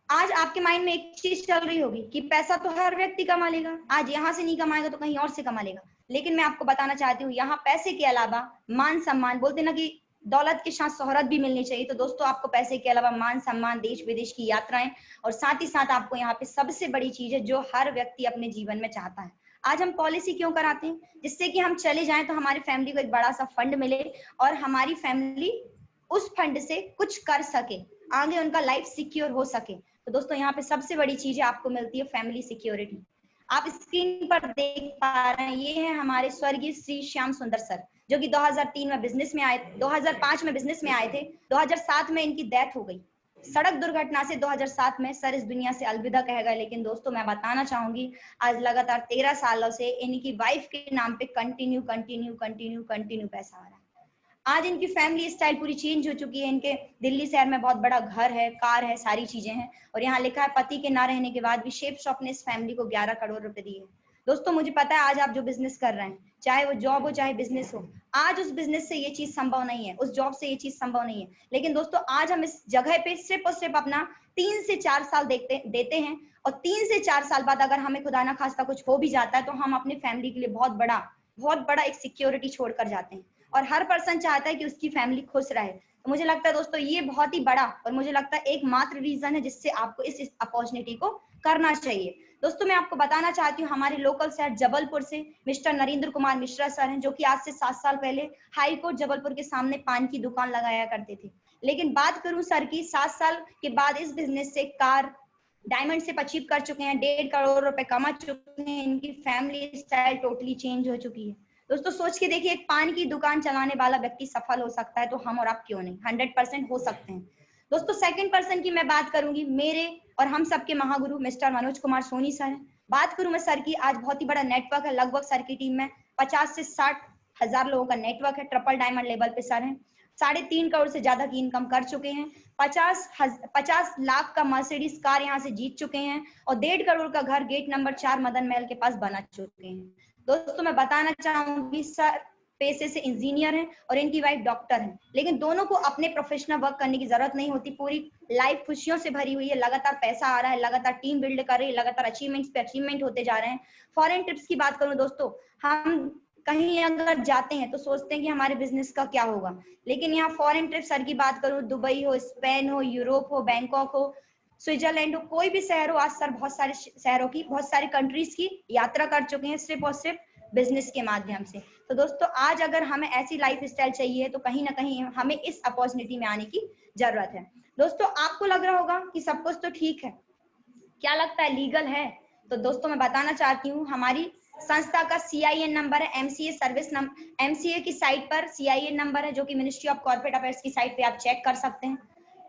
आज आपके माइंड में एक चीज चल रही होगी कि पैसा तो हर व्यक्ति कमा लेगा, आज यहाँ से नहीं कमाएगा तो कहीं और से कमा लेगा। लेकिन मैं आपको बताना चाहती हूँ यहाँ पैसे के अलावा मान सम्मान, बोलते ना कि दौलत के साथ शोहरत भी मिलनी चाहिए, तो दोस्तों आपको पैसे के अलावा मान सम्मान, देश विदेश की यात्राएं और साथ ही साथ आपको यहाँ पे सबसे बड़ी चीज है जो हर व्यक्ति अपने जीवन में चाहता है। आज हम पॉलिसी क्यों कराते हैं? जिससे कि हम चले जाएं तो हमारी फैमिली को एक बड़ा सा फंड मिले और हमारी फैमिली उस फंड से कुछ कर सके, आगे उनका लाइफ सिक्योर हो सके। तो दोस्तों यहाँ पे सबसे बड़ी चीज आपको मिलती है फैमिली सिक्योरिटी। आप स्क्रीन पर देख पा रहे हैं ये है हमारे स्वर्गीय श्री श्याम सुंदर सर, जो कि 2003 में बिजनेस में आए, 2005 में बिजनेस में आए थे, 2007 में इनकी डेथ हो गई सड़क दुर्घटना से। 2007 में सर इस दुनिया से अलविदा कह गए। लेकिन दोस्तों मैं बताना चाहूंगी आज लगातार 13 सालों से इनकी वाइफ के नाम पे कंटिन्यू पैसा आ रहा है। आज इनकी फैमिली स्टाइल पूरी चेंज हो चुकी है। इनके दिल्ली शहर में बहुत बड़ा घर है, कार है, सारी चीजें हैं और यहाँ लिखा है पति के ना रहने के बाद भी शेफ शॉप ने इस फैमिली को 11 करोड़ रुपए दिए। दोस्तों मुझे पता है आज आप जो बिजनेस कर रहे हैं, चाहे वो जॉब हो चाहे बिजनेस हो, आज उस बिजनेस से ये चीज संभव नहीं है, उस जॉब से ये चीज संभव नहीं है। लेकिन दोस्तों आज हम इस जगह पे सिर्फ और सिर्फ अपना 3 से 4 साल देते हैं और 3 से 4 साल बाद अगर हमें खुदा ना खास्ता कुछ हो भी जाता है तो हम अपनी फैमिली के लिए बहुत बड़ा एक सिक्योरिटी छोड़कर जाते हैं और हर पर्सन चाहता है कि उसकी फैमिली खुश रहे। तो मुझे लगता है दोस्तों ये बहुत ही बड़ा और मुझे लगता है एकमात्र रीजन है जिससे आपको इस अपॉर्चुनिटी को करना चाहिए। दोस्तों मैं आपको बताना चाहती हूँ हमारे लोकल शहर जबलपुर से मिस्टर नरेंद्र कुमार मिश्रा सर हैं, जो कि आज से 7 साल पहले हाई कोर्ट जबलपुर के सामने पान की दुकान लगाया करते थे। लेकिन बात करूं सर की, 7 साल के बाद इस बिजनेस से कार डायमंड से अचीव कर चुके हैं, 1.5 करोड़ रुपए कमा चुके हैं, इनकी फैमिली स्टाइल टोटली चेंज हो चुकी है। दोस्तों सोच के देखिए, एक पान की दुकान चलाने वाला व्यक्ति सफल हो सकता है, तो हम और आप क्यों नहीं, 100% हो सकते हैं। दोस्तों सेकंड पर्सन की मैं बात करूंगी, मेरे और हम सबके महागुरु मिस्टर मनोज कुमार सोनी सर हैं। बात करूं मैं सर की, आज बहुत ही बड़ा नेटवर्क है, लगभग सर की टीम में 50 से 60 हजार लोगों का नेटवर्क है। ट्रिपल डायमंड लेवल पे सर हैं, 3.5 करोड़ से ज्यादा की इनकम कर चुके हैं, 50 लाख का मर्सिडीज कार यहाँ से जीत चुके हैं, और 1.5 करोड़ का घर गेट नंबर 4 मदन महल के पास बना चुके हैं। दोस्तों मैं बताना चाहूंगी, सर पेशे से इंजीनियर हैं और इनकी वाइफ डॉक्टर हैं, लेकिन दोनों को अपने प्रोफेशनल वर्क करने की जरूरत नहीं होती। पूरी लाइफ खुशियों से भरी हुई है, लगातार पैसा आ रहा है, लगातार टीम बिल्ड कर रही है, लगातार अचीवमेंट्स पे अचीवमेंट होते जा रहे हैं। फॉरेन ट्रिप्स की बात करूं दोस्तों, हम कहीं अगर जाते हैं तो सोचते हैं कि हमारे बिजनेस का क्या होगा, लेकिन यहाँ फॉरेन ट्रिप सर की बात करूं, दुबई हो, स्पेन हो, यूरोप हो, बैंकॉक हो, स्विट्जरलैंड हो, कोई भी शहर हो, आज सर बहुत सारे शहरों की, बहुत सारे कंट्रीज की यात्रा कर चुके हैं सिर्फ और सिर्फ बिजनेस के माध्यम से। तो दोस्तों आज अगर हमें ऐसी लाइफ स्टाइल चाहिए तो कहीं ना कहीं हमें इस अपॉर्चुनिटी में आने की जरूरत है। दोस्तों आपको लग रहा होगा कि सब कुछ तो ठीक है, क्या लगता है लीगल है? तो दोस्तों मैं बताना चाहती हूँ, हमारी संस्था का CIN नंबर है, MCA सर्विस नंबर, MCA की साइट पर CIN नंबर है, जो कि मिनिस्ट्री ऑफ कॉर्पोरेट अफेयर्स की साइट पे आप चेक कर सकते हैं।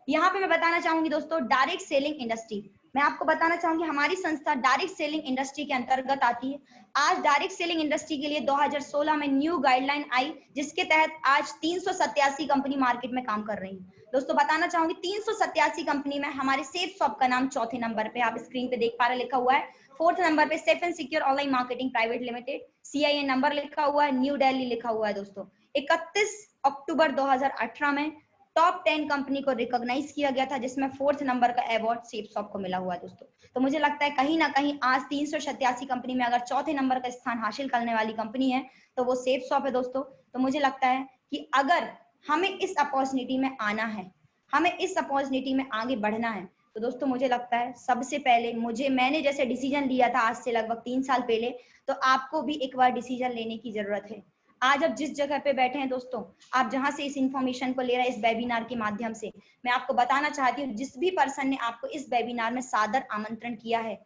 यहाँ पे मैं बताना चाहूंगी दोस्तों, डायरेक्ट सेलिंग इंडस्ट्री, मैं आपको बताना चाहूंगी हमारी संस्था डायरेक्ट सेलिंग इंडस्ट्री के अंतर्गत आती है। आज डायरेक्ट सेलिंग इंडस्ट्री के लिए 2016 में न्यू गाइडलाइन आई, जिसके तहत आज 387 कंपनी मार्केट में काम कर रही है। दोस्तों बताना चाहूंगी 387 कंपनी में हमारे सेफ शॉप का नाम चौथे नंबर पे, आप स्क्रीन पे देख पा रहे, लिखा हुआ है। 4th नंबर पे safe and secure online marketing private limited, CIN number लिखा हुआ है, न्यू दिल्ली लिखा हुआ है। दोस्तों 31 अक्टूबर 2018 में टॉप 10 कंपनी को रिकॉग्नाइज किया गया था, जिसमें 4th नंबर का अवार्ड सेफ शॉप को मिला हुआ है। दोस्तों तो मुझे लगता है कहीं ना कहीं आज 387 कंपनी में अगर चौथे नंबर का स्थान हासिल करने वाली कंपनी है तो वो सेफ शॉप है। दोस्तों तो मुझे लगता है कि अगर हमें इस अपॉर्चुनिटी में आना है, हमें इस अपॉर्चुनिटी में आगे बढ़ना है, तो दोस्तों मुझे लगता है सबसे पहले मैंने जैसे डिसीजन लिया था आज से लगभग 3 साल पहले, तो आपको भी एक बार डिसीजन लेने की जरूरत है। आज आप जिस जगह पे बैठे हैं दोस्तों, आप जहां से इस इंफॉर्मेशन को ले रहे हैं इस वेबिनार के माध्यम से, मैं आपको बताना चाहती हूँ, जिस भी पर्सन ने आपको इस वेबिनार में सादर आमंत्रण किया है,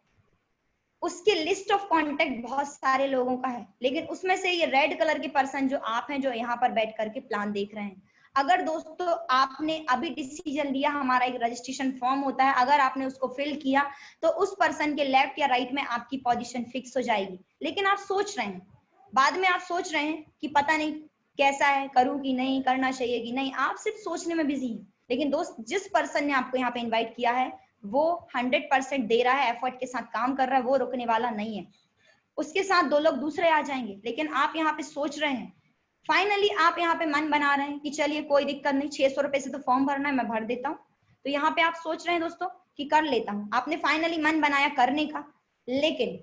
उसकी लिस्ट ऑफ कॉन्टेक्ट बहुत सारे लोगों का है, लेकिन उसमें से ये रेड कलर के पर्सन जो आप हैं, जो यहाँ पर बैठ करके प्लान देख रहे हैं, अगर दोस्तों आपने अभी डिसीजन लिया, हमारा एक रजिस्ट्रेशन फॉर्म होता है, अगर आपने उसको फिल किया तो उस पर्सन के लेफ्ट या राइट में आपकी पोजीशन फिक्स हो जाएगी। लेकिन आप सोच रहे हैं, बाद में आप सोच रहे हैं कि पता नहीं कैसा है, करूं कि नहीं, करना चाहिए कि नहीं, आप सिर्फ सोचने में बिजी हैं। लेकिन दोस्त, जिस पर्सन ने आपको यहाँ पे इनवाइट किया है वो 100% दे रहा है, एफर्ट के साथ काम कर रहा है, वो रुकने वाला नहीं है। उसके साथ 2 लोग दूसरे आ जाएंगे, लेकिन आप यहाँ पे सोच रहे हैं, फाइनली आप यहाँ पे मन बना रहे हैं कि चलिए कोई दिक्कत नहीं, 600 रुपए से तो फॉर्म भरना है, मैं भर देता हूँ। तो यहाँ पे आप सोच रहे हैं दोस्तों कि कर लेता हूँ, आपने फाइनली मन बनाया करने का, लेकिन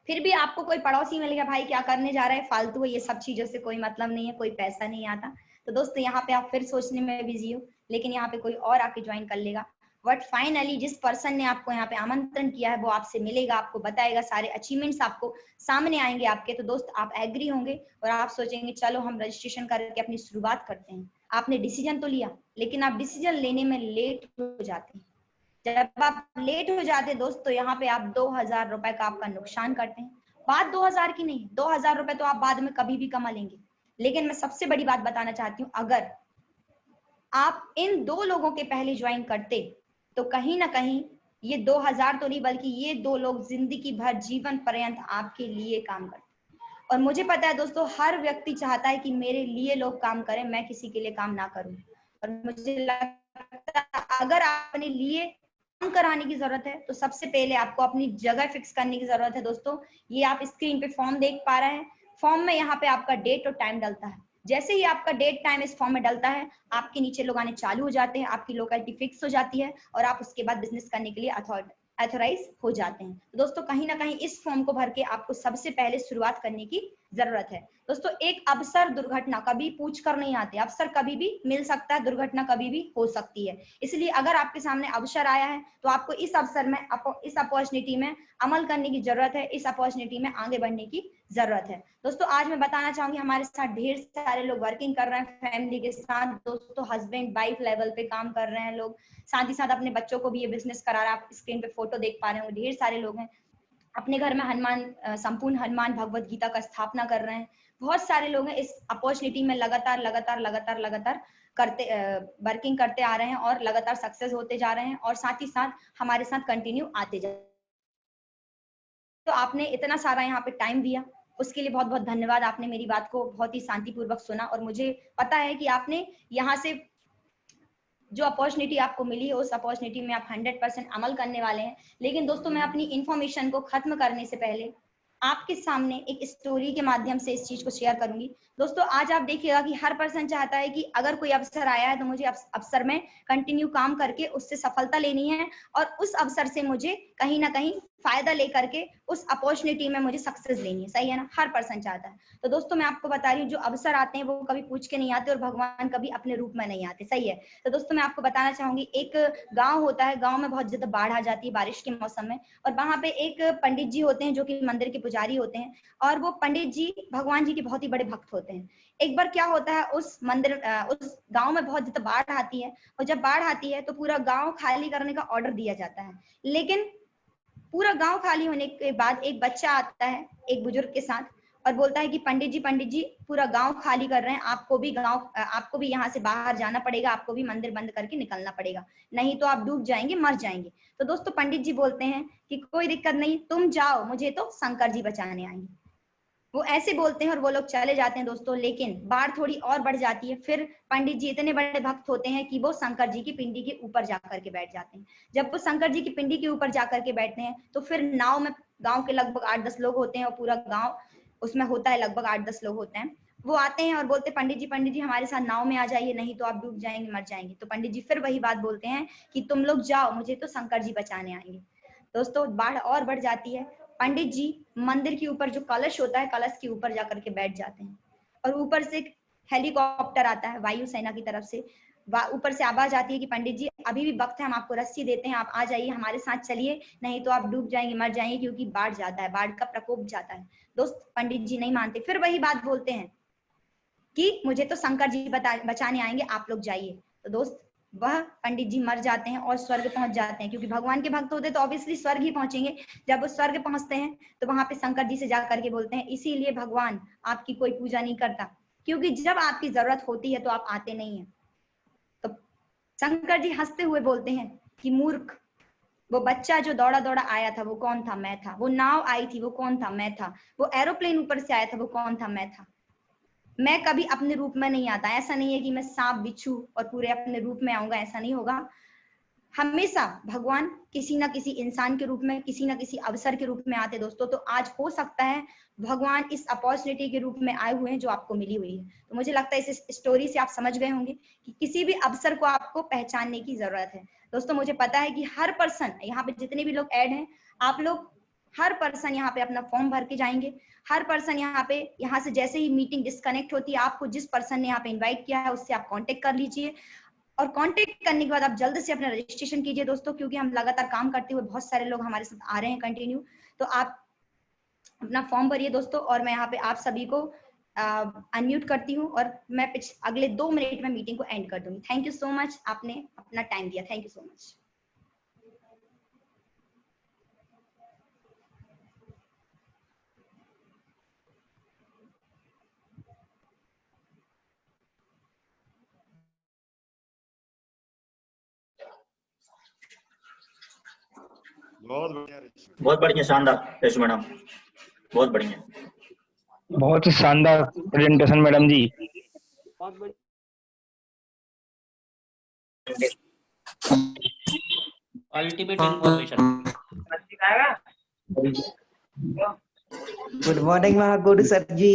फिर भी आपको कोई पड़ोसी मिल गया, भाई क्या करने जा रहा है, फालतू है, ये सब चीजों से कोई मतलब नहीं है, कोई पैसा नहीं आता, तो दोस्तों यहाँ पे आप फिर सोचने में बिजी हो, लेकिन यहाँ पे कोई और आके ज्वाइन कर लेगा। बट फाइनली जिस पर्सन ने आपको यहाँ पे आमंत्रण किया है वो आपसे मिलेगा, आपको बताएगा, सारे अचीवमेंट्स आपको सामने आएंगे आपके, तो दोस्त आप एग्री होंगे और आप सोचेंगे चलो हम रजिस्ट्रेशन करके अपनी शुरुआत करते हैं। आपने डिसीजन तो लिया, लेकिन आप डिसीजन लेने में लेट हो जाते हैं। जब आप लेट हो जाते हैं दोस्त, तो यहाँ पे आप 2000 रुपए का आपका नुकसान करते हैं। बात 2000 की नहीं, 2000 रुपए तो आप बाद में कभी भी कमा लेंगे, लेकिन मैं सबसे बड़ी बात बताना चाहती हूँ, अगर आप इन 2 लोगों के पहले ज्वाइन करते तो कहीं ना कहीं ये 2000 तो नहीं, बल्कि ये 2 लोग जिंदगी भर, जीवन पर्यंत आपके लिए काम करते। और मुझे पता है दोस्तों, हर व्यक्ति चाहता है कि मेरे लिए लोग काम करें, मैं किसी के लिए काम ना करूं। और मुझे लगता है अगर अपने लिए काम कराने की जरूरत है तो सबसे पहले आपको अपनी जगह फिक्स करने की जरूरत है। दोस्तों ये आप स्क्रीन पे फॉर्म देख पा रहे हैं, फॉर्म में यहाँ पे आपका डेट और टाइम डलता है। जैसे ही आपका डेट टाइम इस फॉर्म में डलता है, आपके नीचे लोग आने चालू हो जाते हैं, आपकी लोकेलिटी फिक्स हो जाती है और आप उसके बाद बिजनेस करने के लिए ऑथराइज हो जाते हैं। तो दोस्तों कहीं ना कहीं इस फॉर्म को भर के आपको सबसे पहले शुरुआत करने की जरूरत है। दोस्तों एक अवसर दुर्घटना कभी पूछ कर नहीं आते, अवसर कभी भी मिल सकता है, दुर्घटना कभी भी हो सकती है। इसलिए अगर आपके सामने अवसर आया है तो आपको इस अवसर में, इस अपॉर्चुनिटी में अमल करने की जरूरत है, इस अपॉर्चुनिटी में आगे बढ़ने की जरूरत है। दोस्तों आज मैं बताना चाहूंगी हमारे साथ ढेर सारे लोग वर्किंग कर रहे हैं फैमिली के साथ। दोस्तों हस्बैंड वाइफ लेवल पे काम कर रहे हैं लोग, साथ ही साथ अपने बच्चों को भी ये बिजनेस करा रहा है। आप स्क्रीन पे फोटो देख पा रहे हो, ढेर सारे लोग हैं अपने घर में संपूर्ण हनुमान भगवत गीता का स्थापना कर रहे हैं। बहुत सारे लोग हैं इस अपॉर्चुनिटी में लगातार लगातार लगातार लगातार करते वर्किंग करते आ रहे हैं और लगातार सक्सेस होते जा रहे हैं और साथ ही साथ हमारे साथ कंटिन्यू आते जा। तो आपने इतना सारा यहाँ पे टाइम दिया, उसके लिए बहुत बहुत धन्यवाद। आपने मेरी बात को बहुत ही शांतिपूर्वक सुना और मुझे पता है कि आपने यहाँ से जो अपॉर्चुनिटी आपको मिली है उस अपॉर्चुनिटी में आप 100% अमल करने वाले हैं। लेकिन दोस्तों मैं अपनी इंफॉर्मेशन को खत्म करने से पहले आपके सामने एक स्टोरी के माध्यम से इस चीज को शेयर करूंगी। दोस्तों आज आप देखिएगा कि हर पर्सन चाहता है कि अगर कोई अवसर आया है तो मुझे अवसर में कंटिन्यू काम करके उससे सफलता लेनी है और उस अवसर से मुझे कहीं ना कहीं फायदा लेकर के उस अपॉर्चुनिटी में मुझे सक्सेस लेनी है। सही है ना, हर पर्सन चाहता है। तो दोस्तों मैं आपको बता रही हूँ जो अवसर आते हैं वो कभी पूछ के नहीं आते और भगवान कभी अपने रूप में नहीं आते। सही है। तो दोस्तों मैं आपको बताना चाहूंगी, एक गाँव होता है, गाँव में बहुत ज्यादा बाढ़ आ जाती है बारिश के मौसम में, और वहां पे एक पंडित जी होते हैं जो कि मंदिर के पुजारी होते हैं और वो पंडित जी भगवान जी के बहुत ही बड़े भक्त होते हैं। एक बार क्या होता है, उस गांव में बहुत ज्यादा बाढ़ आती है और जब बाढ़ आती है तो पूरा गांव खाली करने का ऑर्डर दिया जाता है। लेकिन पूरा गांव खाली होने के बाद एक बच्चा आता है एक बुजुर्ग के साथ और बोलता है कि पंडित जी पूरा गांव खाली कर रहे हैं, आपको भी यहाँ से बाहर जाना पड़ेगा, आपको भी मंदिर बंद करके निकलना पड़ेगा, नहीं तो आप डूब जाएंगे, मर जाएंगे। तो दोस्तों पंडित जी बोलते हैं कि कोई दिक्कत नहीं, तुम जाओ, मुझे तो शंकर जी बचाने आएंगे। वो ऐसे बोलते हैं और वो लोग चले जाते हैं दोस्तों। लेकिन बाढ़ थोड़ी और बढ़ जाती है। फिर पंडित जी इतने बड़े भक्त होते हैं कि वो शंकर जी की पिंडी के ऊपर जाकर के बैठ जाते हैं। जब वो शंकर जी की पिंडी के ऊपर जाकर के बैठते हैं तो फिर नाव में गांव के लगभग 8-10 लोग होते हैं और पूरा गांव उसमें होता है, लगभग 8-10 लोग होते हैं। वो आते हैं और बोलते पंडित जी हमारे साथ नाव में आ जाइए, नहीं तो आप डूब जाएंगे, मर जाएंगे। तो पंडित जी फिर वही बात बोलते हैं कि तुम लोग जाओ, मुझे तो शंकर जी बचाने आएंगे। दोस्तों बाढ़ और बढ़ जाती है। पंडित जी मंदिर के ऊपर जो कलश होता है, कलश के ऊपर जाकर के बैठ जाते हैं और ऊपर से एक हेलीकॉप्टर आता है वायुसेना की तरफ से। ऊपर से आवाज आती है कि पंडित जी अभी भी वक्त है, हम आपको रस्सी देते हैं, आप आ जाइए, हमारे साथ चलिए, नहीं तो आप डूब जाएंगे, मर जाएंगे, क्योंकि बाढ़ जाता है, बाढ़ का प्रकोप जाता है। दोस्त पंडित जी नहीं मानते, फिर वही बात बोलते हैं कि मुझे तो शंकर जी बचाने आएंगे, आप लोग जाइए। तो दोस्त वह पंडित जी मर जाते हैं और स्वर्ग पहुंच जाते हैं, क्योंकि भगवान के भक्त होते तो ऑब्वियसली स्वर्ग ही पहुंचेंगे। जब वो स्वर्ग पहुंचते हैं तो वहां पे शंकर जी से जाकर के बोलते हैं, इसीलिए भगवान आपकी कोई पूजा नहीं करता, क्योंकि जब आपकी जरूरत होती है तो आप आते नहीं है। तो शंकर जी हंसते हुए बोलते हैं कि मूर्ख, वो बच्चा जो दौड़ा दौड़ा आया था वो कौन था? मैं था। वो नाव आई थी वो कौन था? मैं था। वो एरोप्लेन ऊपर से आया था वो कौन था? मैं था। मैं कभी अपने रूप में नहीं आता। ऐसा नहीं है कि मैं सांप बिच्छू और पूरे अपने रूप में आऊंगा, ऐसा नहीं होगा। हमेशा भगवान किसी ना किसी इंसान के रूप में, किसी ना किसी अवसर के रूप में आते दोस्तों। तो आज हो सकता है भगवान इस अपॉर्चुनिटी के रूप में आए हुए हैं जो आपको मिली हुई है। तो मुझे लगता है इस स्टोरी से आप समझ गए होंगे कि किसी भी अवसर को आपको पहचानने की जरूरत है। दोस्तों मुझे पता है कि हर पर्सन यहाँ पे जितने भी लोग ऐड हैं, आप लोग हर पर्सन यहाँ पे अपना फॉर्म भर के जाएंगे। हर पर्सन यहाँ से जैसे ही मीटिंग डिस्कनेक्ट होती है, आपको जिस पर्सन ने यहाँ पे इन्वाइट किया है उससे आप कांटेक्ट कर लीजिए और कांटेक्ट करने के बाद आप जल्द से अपना रजिस्ट्रेशन कीजिए दोस्तों, क्योंकि हम लगातार काम करते हुए बहुत सारे लोग हमारे साथ आ रहे हैं कंटिन्यू। तो आप अपना फॉर्म भरिए दोस्तों और मैं यहाँ पे आप सभी को अनम्यूट करती हूँ और मैं अगले 2 मिनट में मीटिंग को एंड कर दूंगी। थैंक यू सो मच, आपने अपना टाइम दिया। Thank you so much. बहुत बढ़िया, शानदार यश मैडम, बहुत बढ़िया, बहुत ही शानदार presentation madam ji. Ultimate information. Good morning Mahaguru sir जी।